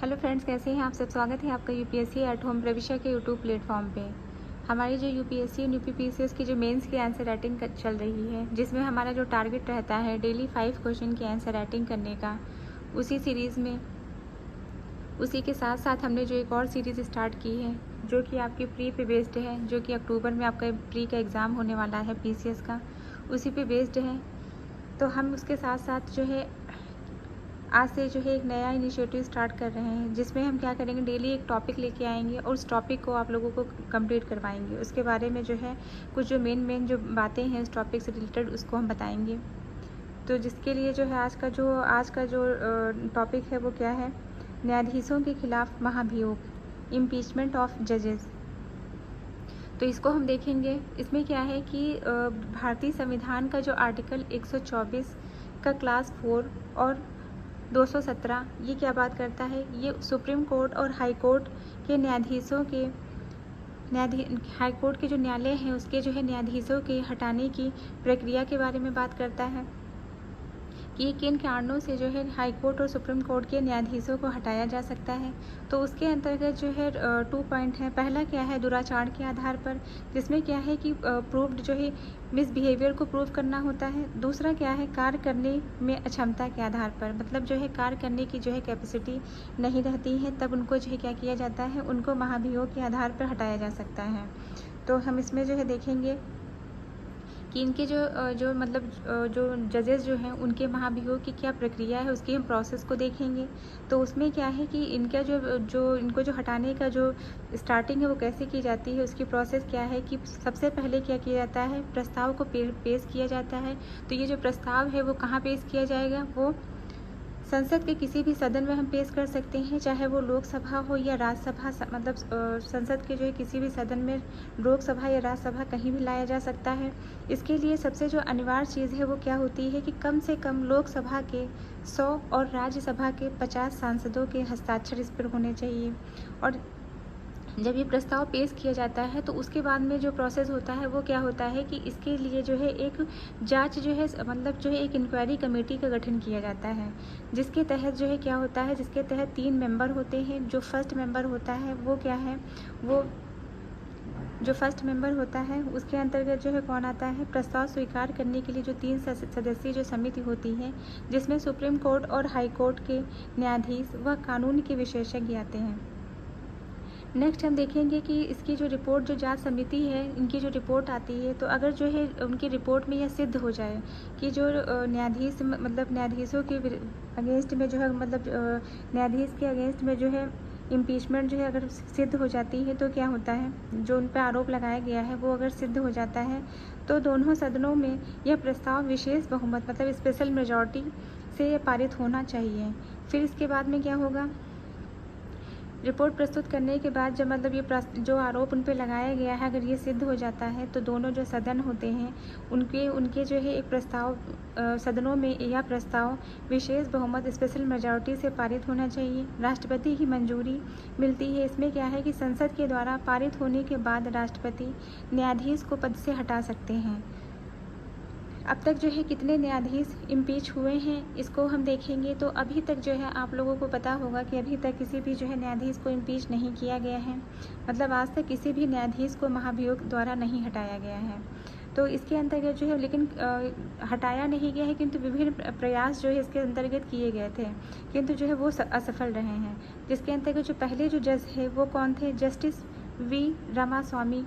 Hello friends, कैसे हैं आप सब। स्वागत है आपका यूपीएससी एट होम प्रविष्या के यूट्यूब प्लेटफॉर्म पे। हमारी जो यूपीएससी और यूपीपीसीएस की जो मेंस की आंसर राइटिंग चल रही है, जिसमें हमारा जो टारगेट रहता है डेली 5 क्वेश्चन की आंसर राइटिंग करने का, उसी सीरीज़ में उसी के साथ साथ हमने जो एक और सीरीज़ स्टार्ट की है जो कि आपकी प्री पे बेस्ड है, जो कि अक्टूबर में आपका प्री का एग्ज़ाम होने वाला है पीसीएस का, उसी पे बेस्ड है। तो हम उसके साथ साथ जो है आज से जो है एक नया इनिशिएटिव स्टार्ट कर रहे हैं, जिसमें हम क्या करेंगे, डेली एक टॉपिक लेके आएंगे और उस टॉपिक को आप लोगों को कंप्लीट करवाएंगे। उसके बारे में जो है कुछ जो मेन जो बातें हैं उस टॉपिक से रिलेटेड उसको हम बताएंगे। तो जिसके लिए जो है आज का जो टॉपिक है वो क्या है, न्यायाधीशों के खिलाफ महाभियोग, इम्पीचमेंट ऑफ जजेस। तो इसको हम देखेंगे। इसमें क्या है कि भारतीय संविधान का जो आर्टिकल 124 का क्लास 4 और 217 ये क्या बात करता है, ये सुप्रीम कोर्ट और हाई कोर्ट के न्यायाधीशों के हाई कोर्ट के जो न्यायालय हैं उसके जो है न्यायाधीशों के हटाने की प्रक्रिया के बारे में बात करता है कि किन कारणों से जो है हाई कोर्ट और सुप्रीम कोर्ट के न्यायाधीशों को हटाया जा सकता है। तो उसके अंतर्गत जो है 2 पॉइंट हैं। पहला क्या है, दुराचार के आधार पर, जिसमें क्या है कि प्रूव्ड जो है मिसबिहेवियर को प्रूव करना होता है। दूसरा क्या है, कार्य करने में अक्षमता के आधार पर, मतलब जो है कार्य करने की जो है कैपेसिटी नहीं रहती है, तब उनको जो है क्या किया जाता है, उनको महाभियोग के आधार पर हटाया जा सकता है। तो हम इसमें जो है देखेंगे कि इनके जो जजेस जो हैं उनके महाभियोग की क्या प्रक्रिया है, उसकी हम प्रोसेस को देखेंगे। तो उसमें क्या है कि इनका इनको जो हटाने का जो स्टार्टिंग है वो कैसे की जाती है, उसकी प्रोसेस क्या है कि सबसे पहले क्या किया जाता है, प्रस्ताव को पेश किया जाता है। तो ये जो प्रस्ताव है वो कहाँ पेश किया जाएगा, वो संसद के किसी भी सदन में हम पेश कर सकते हैं, चाहे वो लोकसभा हो या राज्यसभा, मतलब संसद के जो है किसी भी सदन में, लोकसभा या राज्यसभा, कहीं भी लाया जा सकता है। इसके लिए सबसे जो अनिवार्य चीज़ है वो क्या होती है कि कम से कम लोकसभा के 100 और राज्यसभा के 50 सांसदों के हस्ताक्षर इस पर होने चाहिए। और जब ये प्रस्ताव पेश किया जाता है तो उसके बाद में जो प्रोसेस होता है वो क्या होता है कि इसके लिए जो है एक जांच जो है, मतलब जो है एक इंक्वायरी कमेटी का गठन किया जाता है, जिसके तहत जो है क्या होता है, जिसके तहत 3 मेंबर होते हैं। जो फर्स्ट मेंबर होता है वो क्या है, वो जो फर्स्ट मेंबर होता है उसके अंतर्गत जो है कौन आता है, प्रस्ताव स्वीकार करने के लिए जो 3 सदस्यीय जो समिति होती है, जिसमें सुप्रीम कोर्ट और हाई कोर्ट के न्यायाधीश व कानून के विशेषज्ञ आते हैं। नेक्स्ट हम देखेंगे कि इसकी जो रिपोर्ट, जो जांच समिति है, इनकी जो रिपोर्ट आती है, तो अगर जो है उनकी रिपोर्ट में यह सिद्ध हो जाए कि जो न्यायाधीश, मतलब न्यायाधीशों के अगेंस्ट में जो है, मतलब न्यायाधीश के अगेंस्ट में जो है इम्पीचमेंट जो है अगर सिद्ध हो जाती है, तो क्या होता है, जो उन पर आरोप लगाया गया है वो अगर सिद्ध हो जाता है तो दोनों सदनों में यह प्रस्ताव विशेष बहुमत, मतलब स्पेशल मेजॉरिटी से पारित होना चाहिए। फिर इसके बाद में क्या होगा, रिपोर्ट प्रस्तुत करने के बाद जब, मतलब ये जो आरोप उन पे लगाया गया है अगर ये सिद्ध हो जाता है, तो दोनों जो सदन होते हैं उनके जो है एक प्रस्ताव, सदनों में यह प्रस्ताव विशेष बहुमत स्पेशल मेजॉरिटी से पारित होना चाहिए। राष्ट्रपति की मंजूरी मिलती है। इसमें क्या है कि संसद के द्वारा पारित होने के बाद राष्ट्रपति न्यायाधीश को पद से हटा सकते हैं। अब तक जो है कितने न्यायाधीश इम्पीच हुए हैं इसको हम देखेंगे। तो अभी तक जो है आप लोगों को पता होगा कि अभी तक किसी भी जो है न्यायाधीश को इम्पीच नहीं किया गया है, मतलब आज तक किसी भी न्यायाधीश को महाभियोग द्वारा नहीं हटाया गया है। तो इसके अंतर्गत जो है, लेकिन हटाया नहीं गया है, किंतु विभिन्न प्रयास जो है इसके अंतर्गत किए गए थे, किंतु जो है वो असफल रहे हैं। जिसके अंतर्गत जो पहले जो जज है वो कौन थे, जस्टिस वी रामास्वामी।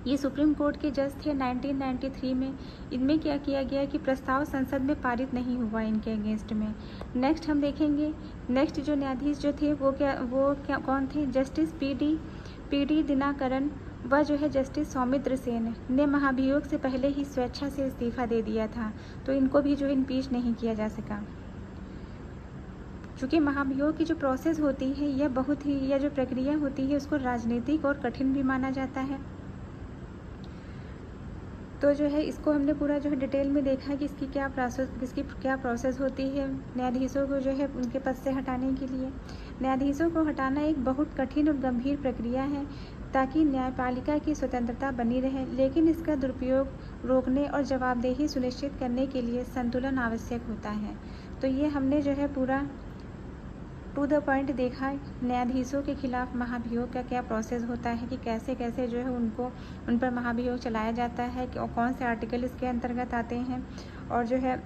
ये सुप्रीम कोर्ट के जज थे 1993 में। इनमें क्या किया गया कि प्रस्ताव संसद में पारित नहीं हुआ इनके अगेंस्ट में। नेक्स्ट हम देखेंगे, नेक्स्ट जो न्यायाधीश जो थे वो क्या कौन थे, जस्टिस पी डी दिनाकरन व जो है जस्टिस सौमित्र सेन ने महाभियोग से पहले ही स्वेच्छा से इस्तीफा दे दिया था, तो इनको भी जो है इम्पीच नहीं किया जा सका। चूँकि महाभियोग की जो प्रोसेस होती है यह जो प्रक्रिया होती है उसको राजनीतिक और कठिन भी माना जाता है। तो जो है इसको हमने पूरा जो है डिटेल में देखा कि इसकी क्या प्रोसेस होती है न्यायाधीशों को जो है उनके पद से हटाने के लिए। न्यायाधीशों को हटाना एक बहुत कठिन और गंभीर प्रक्रिया है ताकि न्यायपालिका की स्वतंत्रता बनी रहे, लेकिन इसका दुरुपयोग रोकने और जवाबदेही सुनिश्चित करने के लिए संतुलन आवश्यक होता है। तो ये हमने जो है पूरा टू द पॉइंट देखा न्यायाधीशों के खिलाफ महाभियोग का क्या प्रोसेस होता है कि कैसे कैसे जो है उन पर महाभियोग चलाया जाता है और कौन से आर्टिकल इसके अंतर्गत आते हैं, और जो है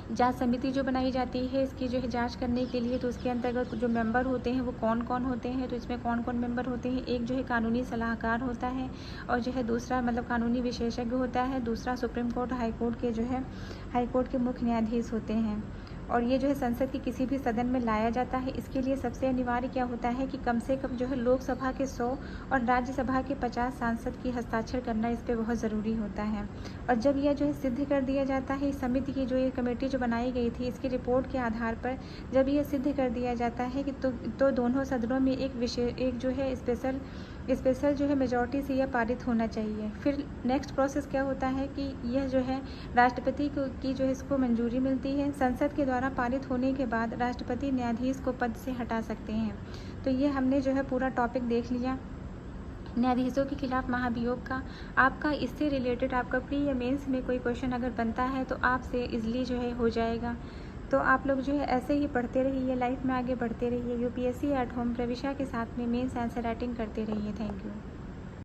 जांच समिति जो बनाई जाती है इसकी जो है जांच करने के लिए, तो उसके अंतर्गत जो मेंबर होते हैं वो कौन कौन होते हैं। तो इसमें कौन कौन मेंबर होते हैं, एक जो है कानूनी सलाहकार होता है, और जो है दूसरा मतलब कानूनी विशेषज्ञ होता है, दूसरा सुप्रीम कोर्ट हाई कोर्ट के जो है हाई कोर्ट के मुख्य न्यायाधीश होते हैं। और ये जो है संसद के किसी भी सदन में लाया जाता है। इसके लिए सबसे अनिवार्य क्या होता है कि कम से कम जो है लोकसभा के 100 और राज्यसभा के 50 सांसद की हस्ताक्षर करना इस पे बहुत ज़रूरी होता है। और जब यह जो है सिद्ध कर दिया जाता है, इस समिति की जो ये कमेटी जो बनाई गई थी इसकी रिपोर्ट के आधार पर जब यह सिद्ध कर दिया जाता है कि तो दोनों सदनों में एक जो है स्पेशल जो है मेजॉरिटी से यह पारित होना चाहिए। फिर नेक्स्ट प्रोसेस क्या होता है कि यह जो है राष्ट्रपति की जो है इसको मंजूरी मिलती है। संसद के द्वारा पारित होने के बाद राष्ट्रपति न्यायाधीश को पद से हटा सकते हैं। तो ये हमने जो है पूरा टॉपिक देख लिया न्यायाधीशों के खिलाफ महाभियोग का। आपका इससे रिलेटेड आपका प्री या मेंस में कोई क्वेश्चन अगर बनता है तो आपसे इजली जो है हो जाएगा। तो आप लोग जो है ऐसे ही पढ़ते रहिए, लाइफ में आगे बढ़ते रहिए। यूपीएससी एट होम प्रविशा के साथ में मेंस आंसर राइटिंग करते रहिए। Thank you.